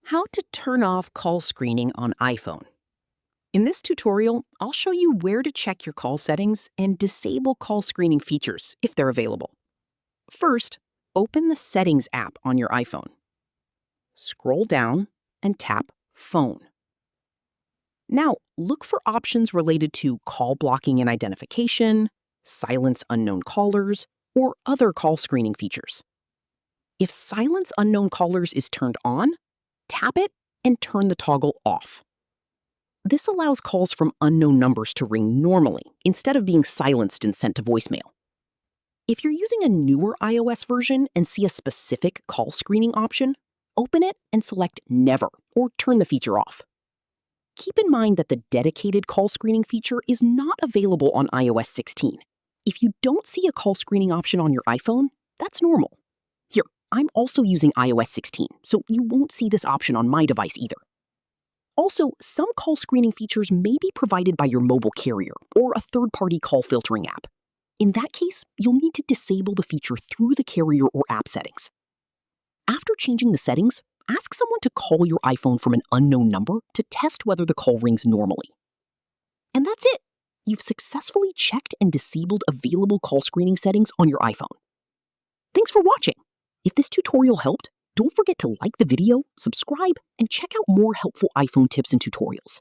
How to turn off call screening on iPhone. In this tutorial, I'll show you where to check your call settings and disable call screening features if they're available. First, open the Settings app on your iPhone. Scroll down and tap Phone. Now, look for options related to call blocking and identification, silence unknown callers, or other call screening features. If Silence Unknown Callers is turned on, tap it and turn the toggle off. This allows calls from unknown numbers to ring normally instead of being silenced and sent to voicemail. If you're using a newer iOS version and see a specific call screening option, open it and select Never or turn the feature off. Keep in mind that the dedicated call screening feature is not available on iOS 16. If you don't see a call screening option on your iPhone, that's normal. Here, I'm also using iOS 16, so you won't see this option on my device either. Also, some call screening features may be provided by your mobile carrier or a third-party call filtering app. In that case, you'll need to disable the feature through the carrier or app settings. After changing the settings, ask someone to call your iPhone from an unknown number to test whether the call rings normally. And that's it! You've successfully checked and disabled available call screening settings on your iPhone. Thanks for watching! If this tutorial helped, don't forget to like the video, subscribe, and check out more helpful iPhone tips and tutorials.